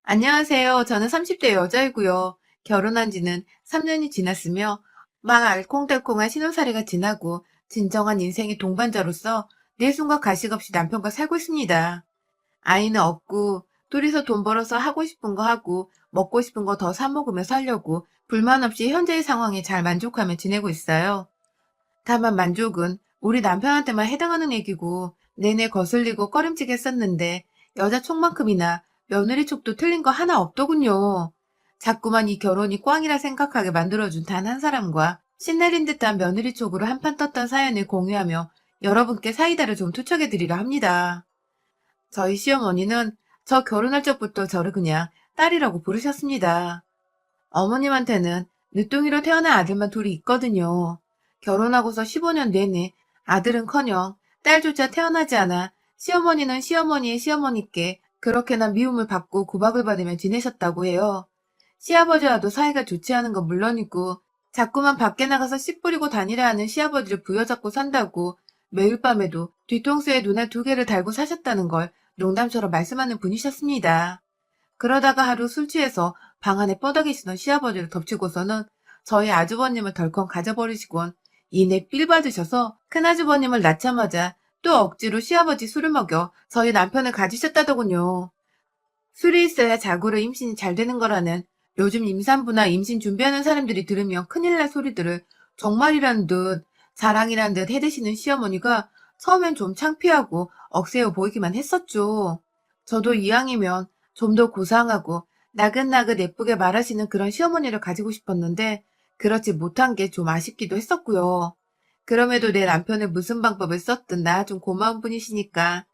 안녕하세요. 저는 30대 여자이고요. 결혼한 지는 3년이 지났으며 막 알콩달콩한 신혼살이가 지나고 진정한 인생의 동반자로서 내 손과 가식 없이 남편과 살고 있습니다. 아이는 없고 둘이서 돈 벌어서 하고 싶은 거 하고 먹고 싶은 거 더 사 먹으며 살려고 불만 없이 현재의 상황에 잘 만족하며 지내고 있어요. 다만 만족은 우리 남편한테만 해당하는 얘기고 내내 거슬리고 꺼림칙했었는데 여자 촉만큼이나 며느리 촉도 틀린 거 하나 없더군요. 자꾸만 이 결혼이 꽝이라 생각하게 만들어준 단 한 사람과 신내린 듯한 며느리 촉으로 한판 떴던 사연을 공유하며 여러분께 사이다를 좀 투척해드리려 합니다. 저희 시어머니는 저 결혼할 적부터 저를 그냥 딸이라고 부르셨습니다. 어머님한테는 늦둥이로 태어난 아들만 둘이 있거든요. 결혼하고서 15년 내내 아들은커녕 딸조차 태어나지 않아 시어머니는 시어머니의 시어머니께 그렇게나 미움을 받고 구박을 받으며 지내셨다고 해요. 시아버지와도 사이가 좋지 않은 건 물론이고 자꾸만 밖에 나가서 씨 뿌리고 다니려 하는 시아버지를 부여잡고 산다고 매일 밤에도 뒤통수에 눈알 두 개를 달고 사셨다는 걸 농담처럼 말씀하는 분이셨습니다. 그러다가 하루 술 취해서 방 안에 뻗어 계시던 시아버지를 덮치고서는 저희 아주버님을 덜컹 가져버리시곤 이내 삘 받으셔서 큰아주버님을 낳자마자 또 억지로 시아버지 술을 먹여 저희 남편을 가지셨다더군요. 술이 있어야 자고로 임신이 잘 되는 거라는 요즘 임산부나 임신 준비하는 사람들이 들으면 큰일 날 소리들을 정말이란 듯 자랑이란 듯 해대시는 시어머니가 처음엔 좀 창피하고 억세어 보이기만 했었죠. 저도 이왕이면 좀 더 고상하고 나긋나긋 예쁘게 말하시는 그런 시어머니를 가지고 싶었는데 그렇지 못한 게 좀 아쉽기도 했었고요. 그럼에도 내 남편을 무슨 방법을 썼든 나 좀 고마운 분이시니까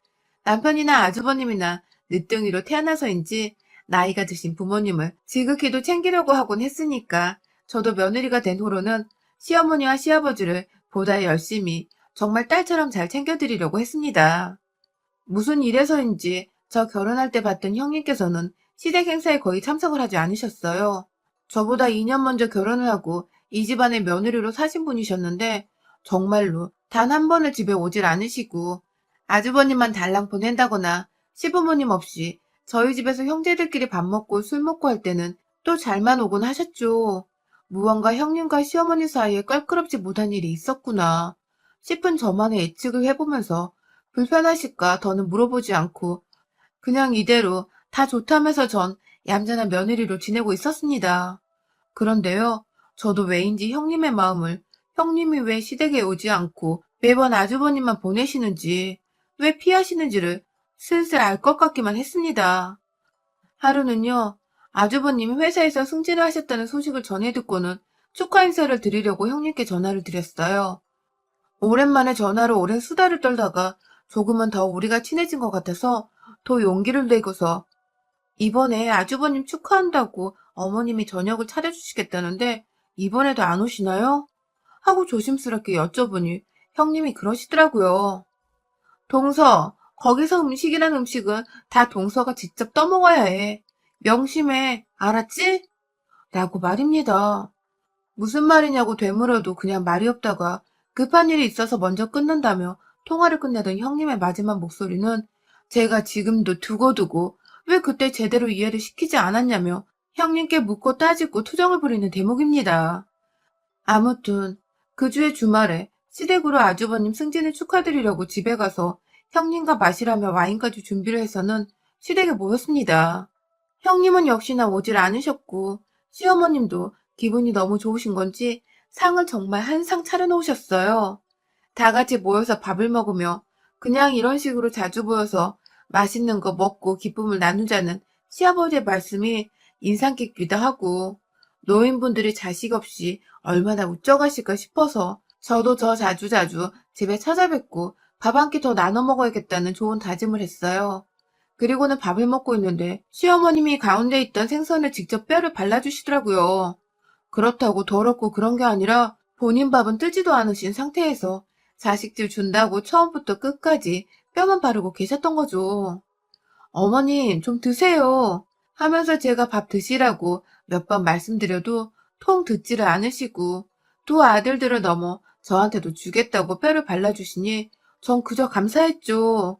남편이나 아주버님이나 늦둥이로 태어나서인지 나이가 드신 부모님을 지극히도 챙기려고 하곤 했으니까 저도 며느리가 된 후로는 시어머니와 시아버지를 보다 열심히 정말 딸처럼 잘 챙겨드리려고 했습니다. 무슨 일에서인지 저 결혼할 때 봤던 형님께서는 시댁 행사에 거의 참석을 하지 않으셨어요. 저보다 2년 먼저 결혼을 하고 이 집안의 며느리로 사신 분이셨는데 정말로 단 한 번을 집에 오질 않으시고 아주버님만 달랑 보낸다거나 시부모님 없이 저희 집에서 형제들끼리 밥 먹고 술 먹고 할 때는 또 잘만 오곤 하셨죠. 무언가 형님과 시어머니 사이에 껄끄럽지 못한 일이 있었구나 싶은 저만의 예측을 해보면서 불편하실까 더는 물어보지 않고 그냥 이대로 다 좋다면서 전 얌전한 며느리로 지내고 있었습니다. 그런데요, 저도 왜인지 형님의 마음을 형님이 왜 시댁에 오지 않고 매번 아주버님만 보내시는지, 왜 피하시는지를 슬슬 알 것 같기만 했습니다. 하루는요, 아주버님이 회사에서 승진을 하셨다는 소식을 전해 듣고는 축하 인사를 드리려고 형님께 전화를 드렸어요. 오랜만에 전화로 오랜 수다를 떨다가 조금은 더 우리가 친해진 것 같아서 더 용기를 내고서 이번에 아주버님 축하한다고 어머님이 저녁을 차려주시겠다는데 이번에도 안 오시나요? 하고 조심스럽게 여쭤보니 형님이 그러시더라고요. 동서, 거기서 음식이란 음식은 다 동서가 직접 떠먹어야 해. 명심해, 알았지? 라고 말입니다. 무슨 말이냐고 되물어도 그냥 말이 없다가 급한 일이 있어서 먼저 끊는다며 통화를 끝내던 형님의 마지막 목소리는 제가 지금도 두고두고 왜 그때 제대로 이해를 시키지 않았냐며 형님께 묻고 따지고 투정을 부리는 대목입니다. 아무튼 그 주의 주말에 시댁으로 아주버님 승진을 축하드리려고 집에 가서 형님과 마시라며 와인까지 준비를 해서는 시댁에 모였습니다. 형님은 역시나 오질 않으셨고 시어머님도 기분이 너무 좋으신 건지 상을 정말 한 상 차려놓으셨어요. 다 같이 모여서 밥을 먹으며 그냥 이런 식으로 자주 모여서 맛있는 거 먹고 기쁨을 나누자는 시아버지의 말씀이 인상 깊기도 하고 노인분들이 자식 없이 얼마나 우쩍하실까 싶어서 저도 저 자주자주 집에 찾아뵙고 밥 한 끼 더 나눠 먹어야겠다는 좋은 다짐을 했어요. 그리고는 밥을 먹고 있는데 시어머님이 가운데 있던 생선을 직접 뼈를 발라주시더라고요. 그렇다고 더럽고 그런 게 아니라 본인 밥은 뜨지도 않으신 상태에서 자식들 준다고 처음부터 끝까지 뼈만 바르고 계셨던 거죠. 어머님, 좀 드세요. 하면서 제가 밥 드시라고 몇 번 말씀드려도 통 듣지를 않으시고 두 아들들을 넘어 저한테도 주겠다고 뼈를 발라주시니 전 그저 감사했죠.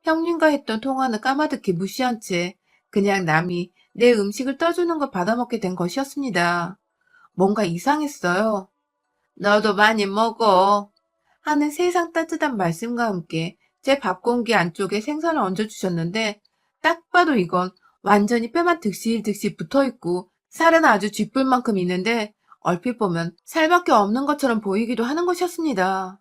형님과 했던 통화는 까마득히 무시한 채 그냥 남이 내 음식을 떠주는 걸 받아먹게 된 것이었습니다. 뭔가 이상했어요. 너도 많이 먹어. 하는 세상 따뜻한 말씀과 함께 제 밥 공기 안쪽에 생선을 얹어주셨는데 딱 봐도 이건 완전히 뼈만 득실득실 붙어있고 살은 아주 쥐뿔만큼 있는데 얼핏 보면 살밖에 없는 것처럼 보이기도 하는 것이었습니다.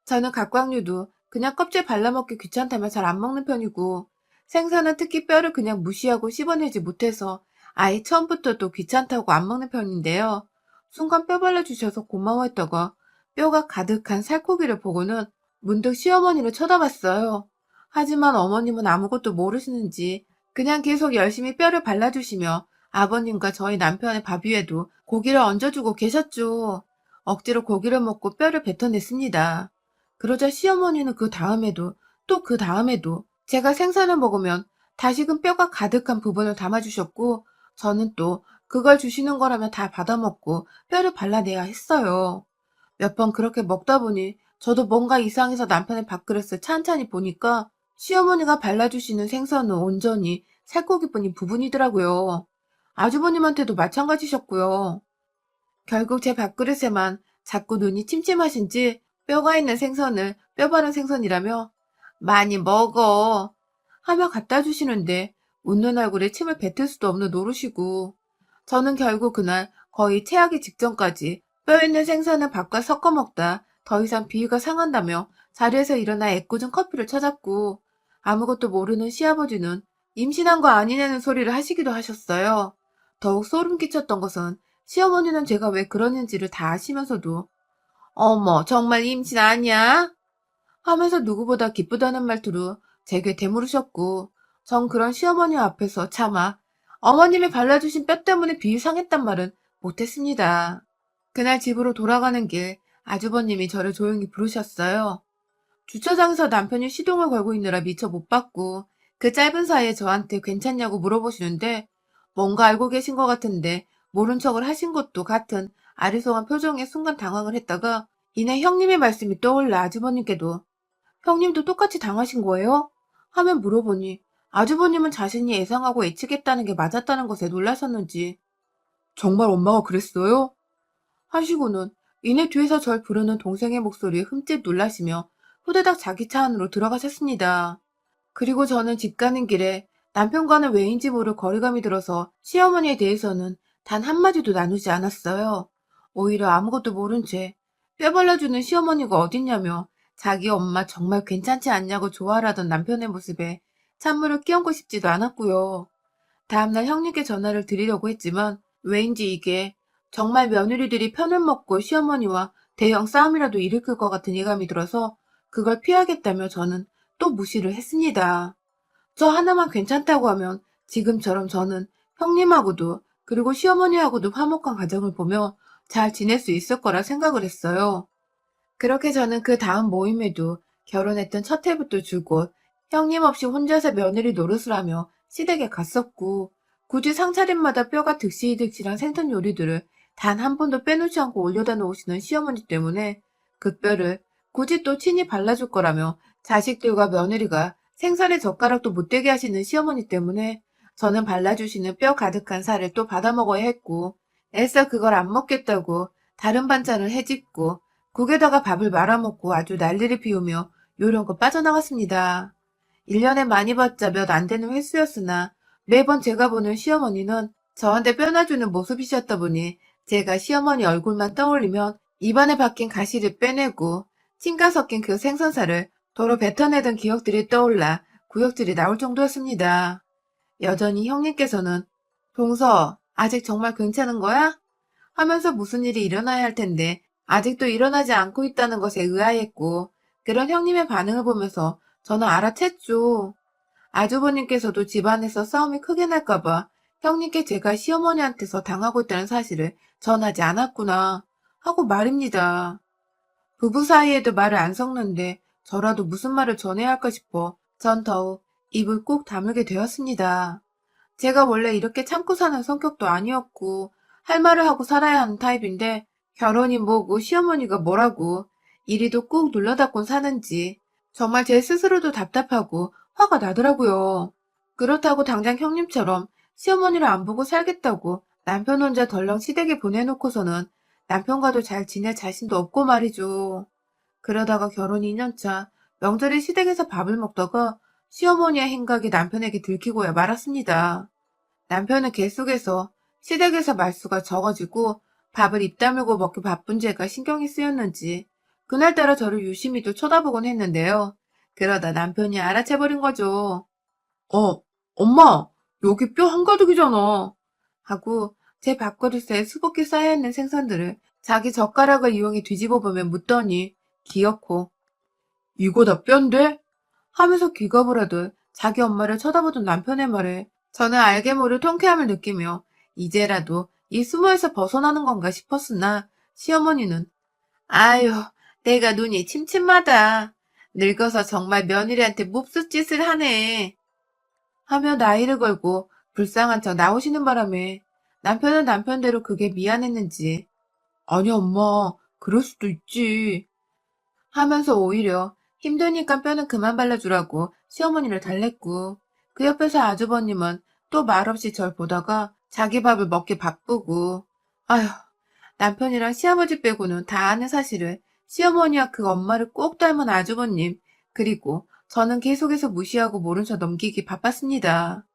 저는 갑각류도 그냥 껍질 발라먹기 귀찮다며 잘 안 먹는 편이고 생선은 특히 뼈를 그냥 무시하고 씹어내지 못해서 아예 처음부터 또 귀찮다고 안 먹는 편인데요. 순간 뼈 발라주셔서 고마워했다가 뼈가 가득한 살코기를 보고는 문득 시어머니를 쳐다봤어요. 하지만 어머님은 아무것도 모르시는지 그냥 계속 열심히 뼈를 발라주시며 아버님과 저희 남편의 밥 위에도 고기를 얹어주고 계셨죠. 억지로 고기를 먹고 뼈를 뱉어냈습니다. 그러자 시어머니는 그 다음에도 또 그 다음에도 제가 생선을 먹으면 다시금 뼈가 가득한 부분을 담아주셨고 저는 또 그걸 주시는 거라면 다 받아먹고 뼈를 발라내야 했어요. 몇 번 그렇게 먹다 보니 저도 뭔가 이상해서 남편의 밥그릇을 찬찬히 보니까 시어머니가 발라주시는 생선은 온전히 살코기뿐인 부분이더라고요. 아주버님한테도 마찬가지셨고요. 결국 제 밥그릇에만 자꾸 눈이 침침하신지 뼈가 있는 생선을 뼈 바른 생선이라며 많이 먹어 하며 갖다 주시는데 웃는 얼굴에 침을 뱉을 수도 없는 노릇이고 저는 결국 그날 거의 체하기 직전까지 뼈 있는 생선을 밥과 섞어 먹다 더 이상 비위가 상한다며 자리에서 일어나 애꿎은 커피를 찾았고 아무것도 모르는 시아버지는 임신한 거 아니냐는 소리를 하시기도 하셨어요. 더욱 소름 끼쳤던 것은 시어머니는 제가 왜 그러는지를 다 아시면서도 어머 정말 임신 아니야? 하면서 누구보다 기쁘다는 말투로 제게 되물으셨고 전 그런 시어머니 앞에서 차마 어머님이 발라주신 뼈 때문에 비위 상했단 말은 못했습니다. 그날 집으로 돌아가는 길 아주버님이 저를 조용히 부르셨어요. 주차장에서 남편이 시동을 걸고 있느라 미처 못 봤고 그 짧은 사이에 저한테 괜찮냐고 물어보시는데 뭔가 알고 계신 것 같은데 모른 척을 하신 것도 같은 아리송한 표정에 순간 당황을 했다가 이내 형님의 말씀이 떠올라 아주버님께도 형님도 똑같이 당하신 거예요? 하면 물어보니 아주버님은 자신이 예상하고 예측했다는 게 맞았다는 것에 놀라셨는지 정말 엄마가 그랬어요? 하시고는 이내 뒤에서 절 부르는 동생의 목소리에 흠칫 놀라시며 후다닥 자기 차 안으로 들어가셨습니다. 그리고 저는 집 가는 길에 남편과는 왜인지 모를 거리감이 들어서 시어머니에 대해서는 단 한마디도 나누지 않았어요. 오히려 아무것도 모른 채 뼈 발라주는 시어머니가 어딨냐며 자기 엄마 정말 괜찮지 않냐고 좋아하라던 남편의 모습에 찬물을 끼얹고 싶지도 않았고요. 다음날 형님께 전화를 드리려고 했지만 왜인지 이게 정말 며느리들이 편을 먹고 시어머니와 대형 싸움이라도 일으킬 것 같은 예감이 들어서 그걸 피하겠다며 저는 또 무시를 했습니다. 저 하나만 괜찮다고 하면 지금처럼 저는 형님하고도 그리고 시어머니하고도 화목한 가정을 보며 잘 지낼 수 있을 거라 생각을 했어요. 그렇게 저는 그 다음 모임에도 결혼했던 첫 해부터 줄곧 형님 없이 혼자서 며느리 노릇을 하며 시댁에 갔었고 굳이 상차림마다 뼈가 득실득실한 생선 요리들을 단 한 번도 빼놓지 않고 올려다 놓으시는 시어머니 때문에 그 뼈를 굳이 또 친히 발라줄 거라며 자식들과 며느리가 생선에 젓가락도 못 대게 하시는 시어머니 때문에 저는 발라주시는 뼈 가득한 살을 또 받아먹어야 했고 애써 그걸 안 먹겠다고 다른 반찬을 해짓고 국에다가 밥을 말아먹고 아주 난리를 피우며 요령껏 빠져나갔습니다. 1년에 많이 봤자 몇 안 되는 횟수였으나 매번 제가 보는 시어머니는 저한테 뼈놔주는 모습이셨다 보니 제가 시어머니 얼굴만 떠올리면 입안에 박힌 가시를 빼내고 침가 섞인 그 생선살을 도로 뱉어내던 기억들이 떠올라 구역질이 나올 정도였습니다. 여전히 형님께서는 동서 아직 정말 괜찮은 거야? 하면서 무슨 일이 일어나야 할 텐데 아직도 일어나지 않고 있다는 것에 의아했고 그런 형님의 반응을 보면서 저는 알아챘죠. 아주버님께서도 집안에서 싸움이 크게 날까봐 형님께 제가 시어머니한테서 당하고 있다는 사실을 전하지 않았구나 하고 말입니다. 부부 사이에도 말을 안 섞는데 저라도 무슨 말을 전해야 할까 싶어 전 더욱 입을 꾹 다물게 되었습니다. 제가 원래 이렇게 참고 사는 성격도 아니었고 할 말을 하고 살아야 하는 타입인데 결혼이 뭐고 시어머니가 뭐라고 이리도 꾹 눌러닫곤 사는지 정말 제 스스로도 답답하고 화가 나더라고요. 그렇다고 당장 형님처럼 시어머니를 안 보고 살겠다고 남편 혼자 덜렁 시댁에 보내놓고서는 남편과도 잘 지낼 자신도 없고 말이죠. 그러다가 결혼 2년 차 명절에 시댁에서 밥을 먹다가 시어머니의 행각이 남편에게 들키고야 말았습니다. 남편은 계속해서 시댁에서 말수가 적어지고 밥을 입 다물고 먹기 바쁜 제가 신경이 쓰였는지 그날따라 저를 유심히도 쳐다보곤 했는데요. 그러다 남편이 알아채버린 거죠. 어, 엄마, 여기 뼈 한가득이잖아. 하고 제 밥그릇에 수북히 쌓여있는 생선들을 자기 젓가락을 이용해 뒤집어 보며 묻더니 기어코 이거 다 뼈인데? 하면서 기겁을 하듯 자기 엄마를 쳐다보던 남편의 말에 저는 알게 모를 통쾌함을 느끼며 이제라도 이 수모에서 벗어나는 건가 싶었으나 시어머니는 아유, 내가 눈이 침침하다. 늙어서 정말 며느리한테 몹쓸 짓을 하네. 하며 나이를 걸고 불쌍한 척 나오시는 바람에 남편은 남편대로 그게 미안했는지 아니 엄마, 그럴 수도 있지. 하면서 오히려 힘드니까 뼈는 그만 발라주라고 시어머니를 달랬고 그 옆에서 아주버님은 또 말없이 절 보다가 자기 밥을 먹기 바쁘고 아휴 남편이랑 시아버지 빼고는 다 아는 사실을 시어머니와 그 엄마를 꼭 닮은 아주버님 그리고 저는 계속해서 무시하고 모른 척 넘기기 바빴습니다.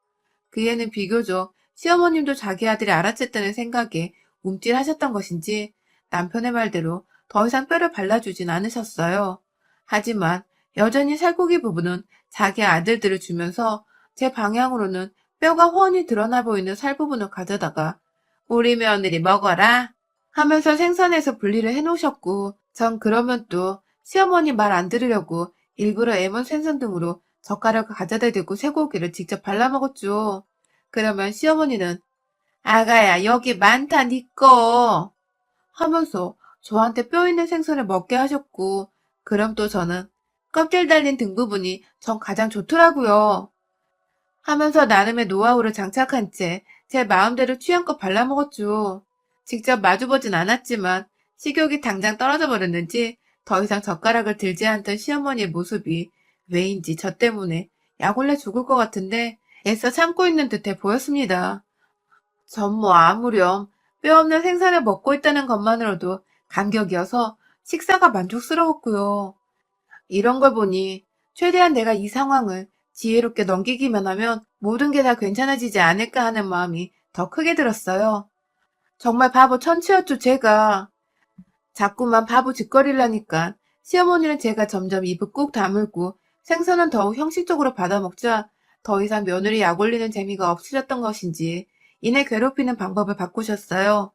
그애는 비교적 시어머님도 자기 아들이 알아챘다는 생각에 움찔하셨던 것인지 남편의 말대로 더 이상 뼈를 발라주진 않으셨어요. 하지만 여전히 살코기 부분은 자기 아들들을 주면서 제 방향으로는 뼈가 훤히 드러나 보이는 살 부분을 가져다가 우리 며느리 먹어라 하면서 생선에서 분리를 해놓으셨고 전 그러면 또 시어머니 말 안 들으려고 일부러 애먼 생선 등으로 젓가락을 가져다 대고 쇠고기를 직접 발라먹었죠. 그러면 시어머니는 아가야 여기 많다 니 거 하면서 저한테 뼈 있는 생선을 먹게 하셨고 그럼 또 저는 껍질 달린 등 부분이 전 가장 좋더라고요. 하면서 나름의 노하우를 장착한 채 제 마음대로 취향껏 발라먹었죠. 직접 마주보진 않았지만 식욕이 당장 떨어져 버렸는지 더 이상 젓가락을 들지 않던 시어머니의 모습이 왜인지 저 때문에 약올려 죽을 것 같은데 애써 참고 있는 듯해 보였습니다. 전 뭐 아무렴 뼈 없는 생선을 먹고 있다는 것만으로도 감격이어서 식사가 만족스러웠고요. 이런 걸 보니 최대한 내가 이 상황을 지혜롭게 넘기기만 하면 모든 게 다 괜찮아지지 않을까 하는 마음이 더 크게 들었어요. 정말 바보 천치였죠, 제가. 자꾸만 바보 짓거리려니까 시어머니는 제가 점점 입을 꾹 다물고 생선은 더욱 형식적으로 받아먹자 더 이상 며느리 약 올리는 재미가 없으셨던 것인지 이내 괴롭히는 방법을 바꾸셨어요.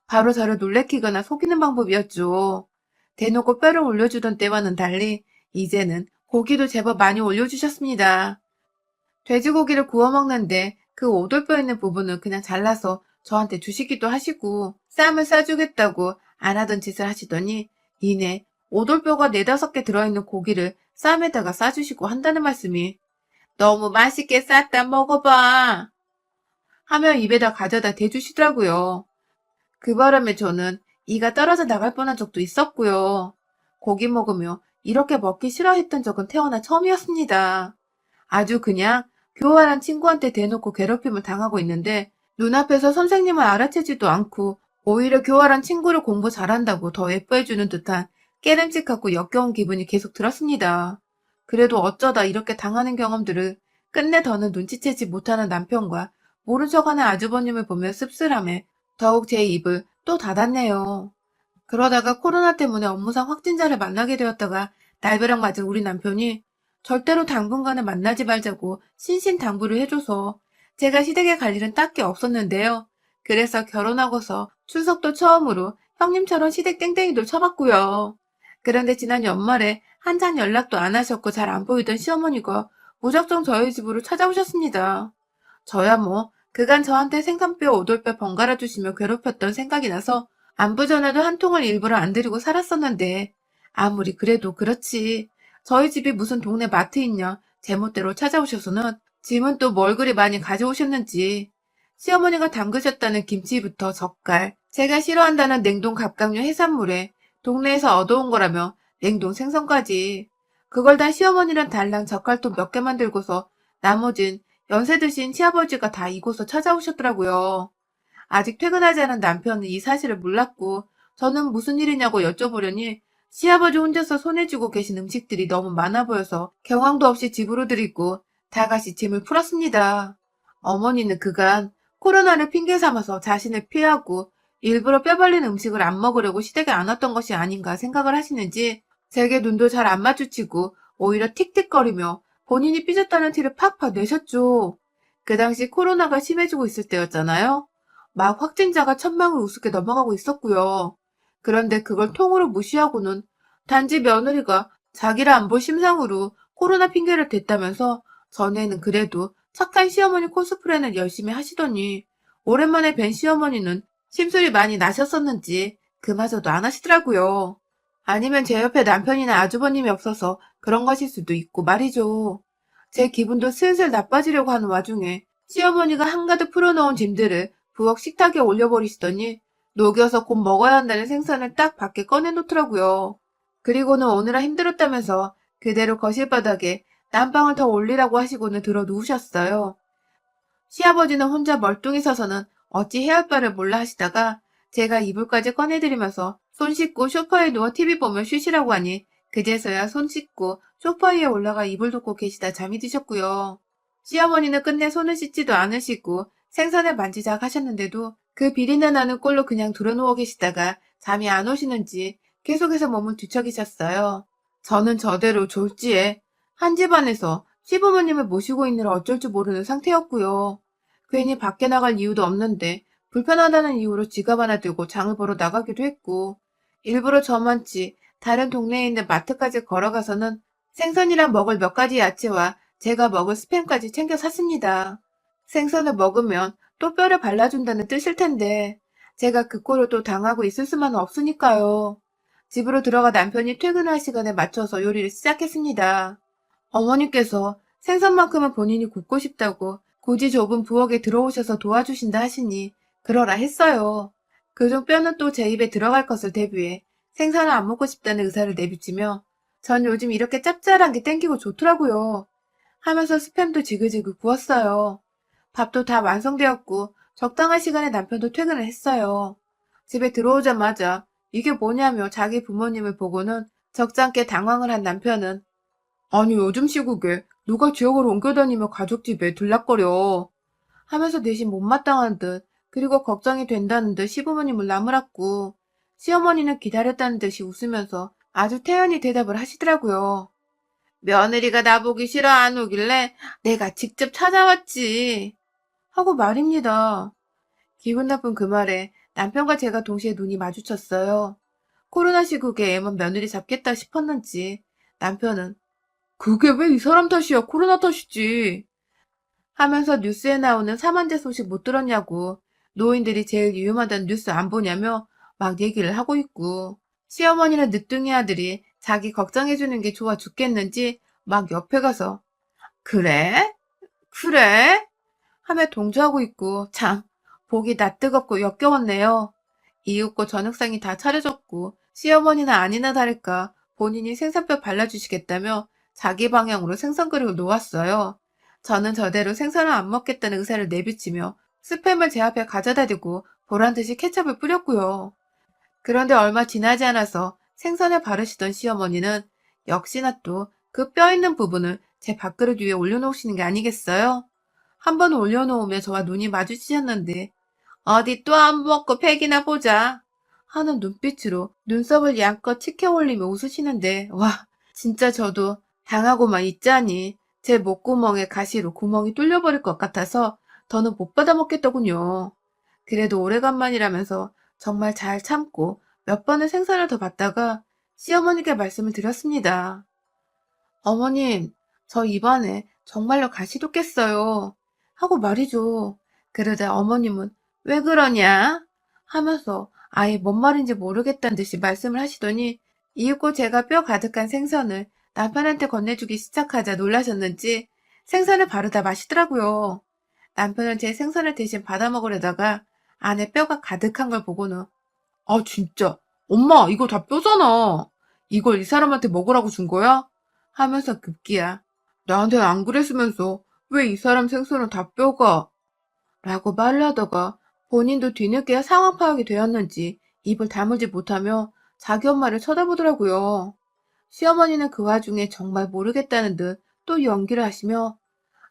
바로 저를 놀래키거나 속이는 방법이었죠. 대놓고 뼈를 올려주던 때와는 달리 이제는 고기도 제법 많이 올려주셨습니다. 돼지고기를 구워 먹는데 그 오돌뼈 있는 부분을 그냥 잘라서 저한테 주시기도 하시고 쌈을 싸주겠다고 안 하던 짓을 하시더니 이내 오돌뼈가 4~5개 들어있는 고기를 쌈에다가 싸주시고 한다는 말씀이 너무 맛있게 쌌다 먹어봐 하며 입에다 가져다 대주시더라고요. 그 바람에 저는 이가 떨어져 나갈 뻔한 적도 있었고요. 고기 먹으며 이렇게 먹기 싫어했던 적은 태어나 처음이었습니다. 아주 그냥 교활한 친구한테 대놓고 괴롭힘을 당하고 있는데 눈앞에서 선생님을 알아채지도 않고 오히려 교활한 친구를 공부 잘한다고 더 예뻐해주는 듯한 깨름직하고 역겨운 기분이 계속 들었습니다. 그래도 어쩌다 이렇게 당하는 경험들을 끝내 더는 눈치채지 못하는 남편과 모른 척하는 아주버님을 보며 씁쓸함에 더욱 제 입을 또 닫았네요. 그러다가 코로나 때문에 업무상 확진자를 만나게 되었다가 날벼락 맞은 우리 남편이 절대로 당분간은 만나지 말자고 신신당부를 해줘서 제가 시댁에 갈 일은 딱히 없었는데요. 그래서 결혼하고서 추석도 처음으로 형님처럼 시댁 땡땡이도 쳐봤고요. 그런데 지난 연말에 한참 연락도 안 하셨고 잘 안 보이던 시어머니가 무작정 저희 집으로 찾아오셨습니다. 저야 뭐 그간 저한테 생선뼈 오돌뼈 번갈아 주시며 괴롭혔던 생각이 나서 안부 전화도 한 통을 일부러 안 드리고 살았었는데 아무리 그래도 그렇지. 저희 집이 무슨 동네 마트 있냐 제멋대로 찾아오셔서는 짐은 또 뭘 그리 많이 가져오셨는지 시어머니가 담그셨다는 김치부터 젓갈 제가 싫어한다는 냉동 갑각류 해산물에 동네에서 얻어온 거라며 냉동 생선까지 그걸 다 시어머니랑 달랑 젓갈통 몇 개만 들고서 나머진 연세 드신 시아버지가 다 이곳을 찾아오셨더라고요. 아직 퇴근하지 않은 남편은 이 사실을 몰랐고 저는 무슨 일이냐고 여쭤보려니 시아버지 혼자서 손에 쥐고 계신 음식들이 너무 많아 보여서 경황도 없이 집으로 들이고 다 같이 짐을 풀었습니다. 어머니는 그간 코로나를 핑계 삼아서 자신을 피하고 일부러 뼈 발린 음식을 안 먹으려고 시댁에 안 왔던 것이 아닌가 생각을 하시는지 제게 눈도 잘 안 마주치고 오히려 틱틱거리며 본인이 삐졌다는 티를 팍팍 내셨죠. 그 당시 코로나가 심해지고 있을 때였잖아요. 막 확진자가 천명을 우습게 넘어가고 있었고요. 그런데 그걸 통으로 무시하고는 단지 며느리가 자기를 안 볼 심상으로 코로나 핑계를 댔다면서 전에는 그래도 착한 시어머니 코스프레는 열심히 하시더니 오랜만에 뵌 시어머니는 심술이 많이 나셨었는지 그마저도 안 하시더라고요. 아니면 제 옆에 남편이나 아주버님이 없어서 그런 것일 수도 있고 말이죠. 제 기분도 슬슬 나빠지려고 하는 와중에 시어머니가 한가득 풀어놓은 짐들을 부엌 식탁에 올려버리시더니 녹여서 곧 먹어야 한다는 생선을 딱 밖에 꺼내놓더라고요. 그리고는 오느라 힘들었다면서 그대로 거실 바닥에 난방을 더 올리라고 하시고는 들어 누우셨어요. 시아버지는 혼자 멀뚱히 서서는 어찌 해야 할 바를 몰라 하시다가 제가 이불까지 꺼내드리면서 손 씻고 소파에 누워 TV 보며 쉬시라고 하니 그제서야 손 씻고 소파 위에 올라가 이불 덮고 계시다 잠이 드셨고요. 시어머니는 끝내 손을 씻지도 않으시고 생선을 만지작 하셨는데도 그 비린내 나는 꼴로 그냥 들어누워 계시다가 잠이 안 오시는지 계속해서 몸을 뒤척이셨어요. 저는 저대로 졸지에 한 집안에서 시부모님을 모시고 있느라 어쩔 줄 모르는 상태였고요. 괜히 밖에 나갈 이유도 없는데 불편하다는 이유로 지갑 하나 들고 장을 보러 나가기도 했고 일부러 저만치 다른 동네에 있는 마트까지 걸어가서는 생선이랑 먹을 몇 가지 야채와 제가 먹을 스팸까지 챙겨 샀습니다. 생선을 먹으면 또 뼈를 발라준다는 뜻일 텐데 제가 그 꼴을 또 당하고 있을 수만은 없으니까요. 집으로 들어가 남편이 퇴근할 시간에 맞춰서 요리를 시작했습니다. 어머니께서 생선만큼은 본인이 굽고 싶다고 굳이 좁은 부엌에 들어오셔서 도와주신다 하시니 그러라 했어요. 그중 뼈는 또 제 입에 들어갈 것을 대비해 생선을 안 먹고 싶다는 의사를 내비치며 전 요즘 이렇게 짭짤한 게 땡기고 좋더라고요. 하면서 스팸도 지글지글 구웠어요. 밥도 다 완성되었고 적당한 시간에 남편도 퇴근을 했어요. 집에 들어오자마자 이게 뭐냐며 자기 부모님을 보고는 적잖게 당황을 한 남편은 아니 요즘 시국에 누가 지역을 옮겨다니며 가족집에 들락거려 하면서 대신 못마땅한 듯 그리고 걱정이 된다는 듯 시부모님을 나무랐고 시어머니는 기다렸다는 듯이 웃으면서 아주 태연히 대답을 하시더라고요. 며느리가 나보기 싫어 안 오길래 내가 직접 찾아왔지 하고 말입니다. 기분 나쁜 그 말에 남편과 제가 동시에 눈이 마주쳤어요. 코로나 시국에 애만 며느리 잡겠다 싶었는지 남편은 그게 왜 이 사람 탓이야 코로나 탓이지 하면서 뉴스에 나오는 사망자 소식 못 들었냐고 노인들이 제일 위험하다는 뉴스 안 보냐며 막 얘기를 하고 있고 시어머니는 늦둥이 아들이 자기 걱정해주는 게 좋아 죽겠는지 막 옆에 가서 그래? 그래? 하며 동조하고 있고 참 보기 낯뜨겁고 역겨웠네요. 이윽고 저녁상이 다 차려졌고 시어머니는 아니나 다를까 본인이 생선뼈 발라주시겠다며 자기 방향으로 생선그릇을 놓았어요. 저는 저대로 생선을 안 먹겠다는 의사를 내비치며 스팸을 제 앞에 가져다 대고 보란듯이 케첩을 뿌렸고요. 그런데 얼마 지나지 않아서 생선을 바르시던 시어머니는 역시나 또 그 뼈 있는 부분을 제 밥그릇 위에 올려놓으시는 게 아니겠어요? 한 번 올려놓으며 저와 눈이 마주치셨는데 어디 또 안 먹고 팩이나 보자 하는 눈빛으로 눈썹을 양껏 치켜 올리며 웃으시는데 와 진짜 저도 당하고만 있자니 제 목구멍에 가시로 구멍이 뚫려버릴 것 같아서 더는 못 받아 먹겠더군요. 그래도 오래간만이라면서 정말 잘 참고 몇 번의 생선을 더 받다가 시어머니께 말씀을 드렸습니다. 어머님, 저 입안에 정말로 가시 돋겠어요. 하고 말이죠. 그러자 어머님은 왜 그러냐? 하면서 아예 뭔 말인지 모르겠다는 듯이 말씀을 하시더니 이윽고 제가 뼈 가득한 생선을 남편한테 건네주기 시작하자 놀라셨는지 생선을 바르다 마시더라고요. 남편은 제 생선을 대신 받아 먹으려다가 안에 뼈가 가득한 걸 보고는 아 진짜 엄마 이거 다 뼈잖아. 이걸 이 사람한테 먹으라고 준 거야? 하면서 급기야 나한테는 안 그랬으면서 왜 이 사람 생선은 다 뼈가? 라고 말을 하다가 본인도 뒤늦게 상황 파악이 되었는지 입을 다물지 못하며 자기 엄마를 쳐다보더라고요. 시어머니는 그 와중에 정말 모르겠다는 듯 또 연기를 하시며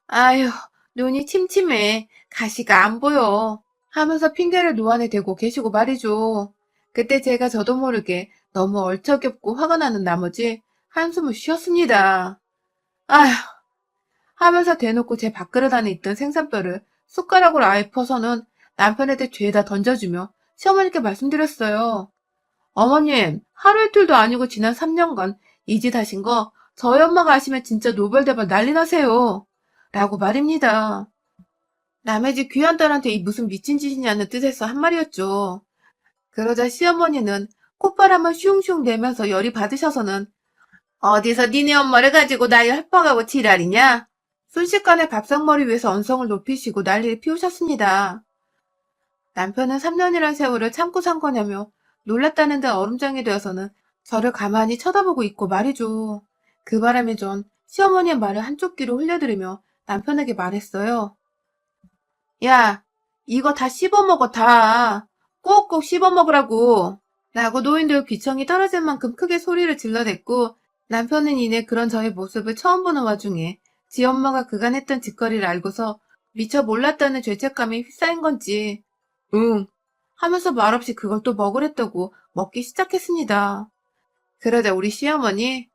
아휴, 눈이 침침해. 가시가 안 보여. 하면서 핑계를 노안에 대고 계시고 말이죠. 그때 제가 저도 모르게 너무 얼척없고 화가 나는 나머지 한숨을 쉬었습니다. 아휴, 하면서 대놓고 제 밥그릇 안에 있던 생선뼈를 숟가락으로 아예 퍼서는 남편한테 죄다 던져주며 시어머니께 말씀드렸어요. 어머님, 하루 이틀도 아니고 지난 3년간 이 짓 하신 거 저희 엄마가 아시면 진짜 노벨대발 난리 나세요. 라고 말입니다. 남의 집 귀한 딸한테 이 무슨 미친 짓이냐는 뜻에서 한 말이었죠. 그러자 시어머니는 콧바람을 슝슝 내면서 열이 받으셔서는 어디서 니네 엄마를 가지고 나 협박하고 지랄이냐? 순식간에 밥상머리 위에서 언성을 높이시고 난리를 피우셨습니다. 남편은 3년이란 세월을 참고 산 거냐며 놀랐다는 데 얼음장이 되어서는 저를 가만히 쳐다보고 있고 말이죠. 그 바람에 전 시어머니의 말을 한쪽 귀로 흘려들으며 남편에게 말했어요. 야, 이거 다 씹어먹어, 다. 꼭꼭 씹어먹으라고. 라고 노인들 귀청이 떨어질 만큼 크게 소리를 질러댔고 남편은 이내 그런 저의 모습을 처음 보는 와중에 지 엄마가 그간 했던 짓거리를 알고서 미처 몰랐다는 죄책감이 휩싸인 건지 응 하면서 말없이 그걸 또 먹으랬다고 먹기 시작했습니다. 그러자 우리 시어머니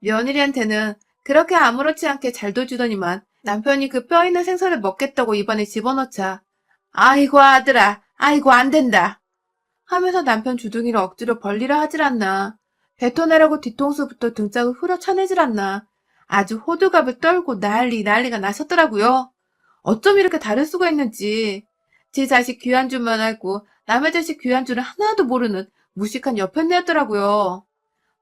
며느리한테는 그렇게 아무렇지 않게 잘도 주더니만 남편이 그 뼈 있는 생선을 먹겠다고 입안에 집어넣자 아이고 아들아 아이고 안 된다 하면서 남편 주둥이를 억지로 벌리라 하질 않나 뱉어내라고 뒤통수부터 등짝을 후려쳐내질 않나 아주 호들갑을 떨고 난리가 나셨더라고요. 어쩜 이렇게 다를 수가 있는지 제 자식 귀한 줄만 알고 남의 자식 귀한 줄은 하나도 모르는 무식한 여편네였더라고요.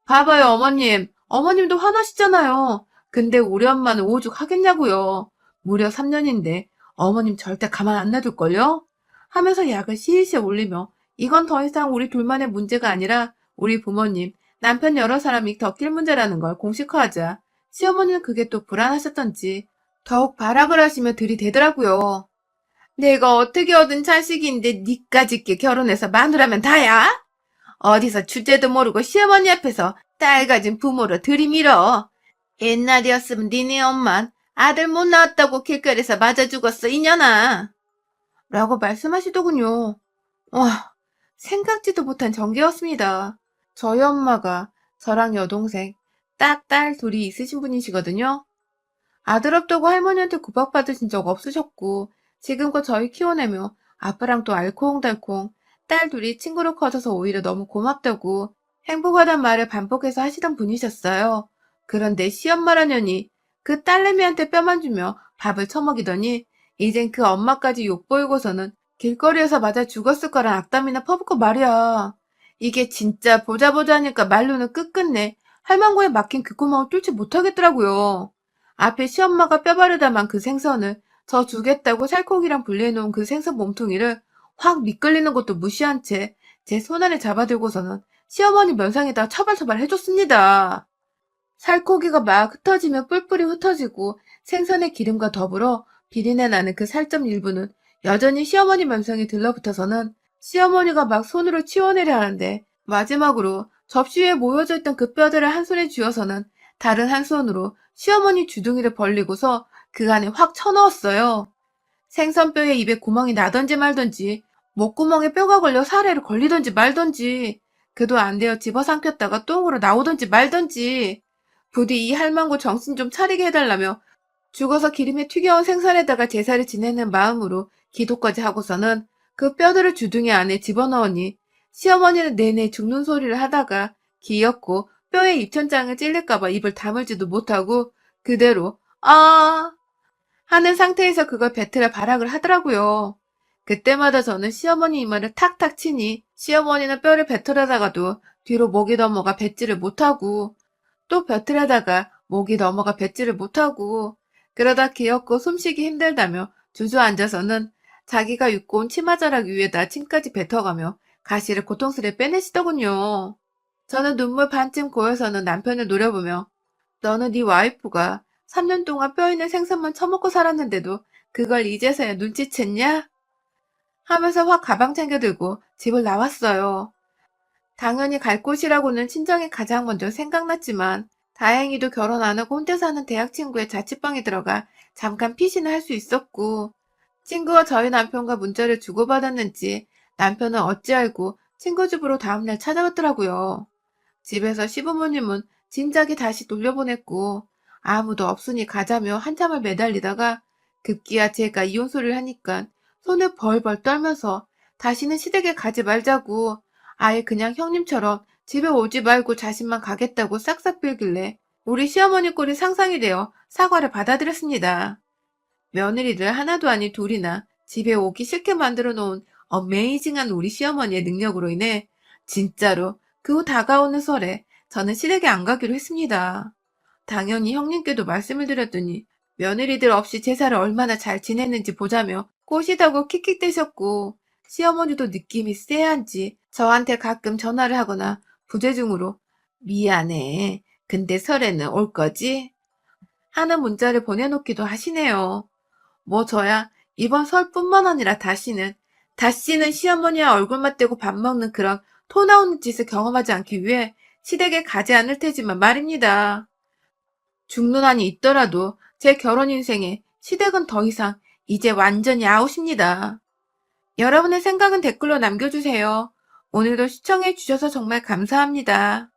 봐봐요, 어머님. 어머님도 화나시잖아요. 근데 우리 엄마는 오죽 하겠냐고요. 무려 3년인데 어머님 절대 가만 안 놔둘걸요? 하면서 약을 시시에 올리며 이건 더 이상 우리 둘만의 문제가 아니라 우리 부모님, 남편 여러 사람이 겪일 문제라는 걸 공식화하자 시어머니는 그게 또 불안하셨던지 더욱 발악을 하시며 들이대더라고요. 내가 어떻게 얻은 자식인데 니까짓게 결혼해서 마누라면 다야? 어디서 주제도 모르고 시어머니 앞에서 딸 가진 부모로 들이밀어. 옛날이었으면 니네 엄만 아들 못 낳았다고 길거리에서 맞아 죽었어 이년아. 라고 말씀하시더군요. 와, 생각지도 못한 전개였습니다. 저희 엄마가 저랑 여동생, 딱 딸 둘이 있으신 분이시거든요. 아들 없다고 할머니한테 구박받으신 적 없으셨고 지금껏 저희 키워내며 아빠랑 또 알콩달콩 딸 둘이 친구로 커져서 오히려 너무 고맙다고 행복하단 말을 반복해서 하시던 분이셨어요. 그런데 시엄마라냐니 그 딸내미한테 뼈만 주며 밥을 처먹이더니 이젠 그 엄마까지 욕보이고서는 길거리에서 맞아 죽었을 거란 악담이나 퍼붓고 말이야. 이게 진짜 보자 하니까 말로는 끝끝내 할망구에 막힌 귓구멍을 뚫지 못하겠더라고요. 앞에 시엄마가 뼈 바르다만 그 생선을 저 주겠다고 살코기랑 분리해놓은 그 생선 몸통이를 확 미끌리는 것도 무시한 채 제 손안에 잡아들고서는 시어머니 면상에다 처발처발 해줬습니다. 살코기가 막 흩어지며 뿔뿔이 흩어지고 생선의 기름과 더불어 비린내 나는 그 살점 일부는 여전히 시어머니 면상에 들러붙어서는 시어머니가 막 손으로 치워내려 하는데 마지막으로 접시 위에 모여져 있던 그 뼈들을 한 손에 쥐어서는 다른 한 손으로 시어머니 주둥이를 벌리고서 그 안에 확 쳐넣었어요. 생선뼈에 입에 구멍이 나던지 말던지 목구멍에 뼈가 걸려 사례를 걸리던지 말던지 그도 안 되어 집어삼켰다가 똥으로 나오던지 말던지 부디 이 할망구 정신 좀 차리게 해달라며 죽어서 기름에 튀겨온 생선에다가 제사를 지내는 마음으로 기도까지 하고서는 그 뼈들을 주둥이 안에 집어넣으니 시어머니는 내내 죽는 소리를 하다가 기었고 뼈에 입천장을 찔릴까봐 입을 다물지도 못하고 그대로 아 하는 상태에서 그걸 뱉으려 발악을 하더라고요. 그때마다 저는 시어머니 이마를 탁탁 치니 시어머니는 뼈를 뱉으려다가도 뒤로 목이 넘어가 뱉지를 못하고 또 뱉으려다가 목이 넘어가 뱉지를 못하고 그러다 기었고 숨쉬기 힘들다며 주저앉아서는 자기가 입고 온 치마자락 위에다 침까지 뱉어가며 가시를 고통스레 빼내시더군요. 저는 눈물 반쯤 고여서는 남편을 노려보며 너는 네 와이프가 3년 동안 뼈있는 생선만 처먹고 살았는데도 그걸 이제서야 눈치챘냐? 하면서 확 가방 챙겨 들고 집을 나왔어요. 당연히 갈 곳이라고는 친정이 가장 먼저 생각났지만 다행히도 결혼 안 하고 혼자 사는 대학 친구의 자취방에 들어가 잠깐 피신을 할 수 있었고, 친구가 저희 남편과 문자를 주고받았는지 남편은 어찌 알고 친구 집으로 다음날 찾아왔더라고요. 집에서 시부모님은 진작에 다시 돌려보냈고 아무도 없으니 가자며 한참을 매달리다가 급기야 제가 이혼 소리를 하니까 손을 벌벌 떨면서 다시는 시댁에 가지 말자고, 아예 그냥 형님처럼 집에 오지 말고 자신만 가겠다고 싹싹 빌길래 우리 시어머니 꼴이 상상이 되어 사과를 받아들였습니다. 며느리들 하나도 아닌 둘이나 집에 오기 싫게 만들어 놓은 어메이징한 우리 시어머니의 능력으로 인해 진짜로 그 후 다가오는 설에 저는 시댁에 안 가기로 했습니다. 당연히 형님께도 말씀을 드렸더니 며느리들 없이 제사를 얼마나 잘 지냈는지 보자며 꼬시다고 킥킥대셨고, 시어머니도 느낌이 쎄한지 저한테 가끔 전화를 하거나 부재중으로 미안해, 근데 설에는 올 거지? 하는 문자를 보내놓기도 하시네요. 뭐 저야 이번 설뿐만 아니라 다시는 시어머니와 얼굴 맞대고 밥 먹는 그런 토 나오는 짓을 경험하지 않기 위해 시댁에 가지 않을 테지만 말입니다. 죽는 한이 있더라도 제 결혼 인생에 시댁은 더 이상 이제 완전히 아웃입니다. 여러분의 생각은 댓글로 남겨주세요. 오늘도 시청해주셔서 정말 감사합니다.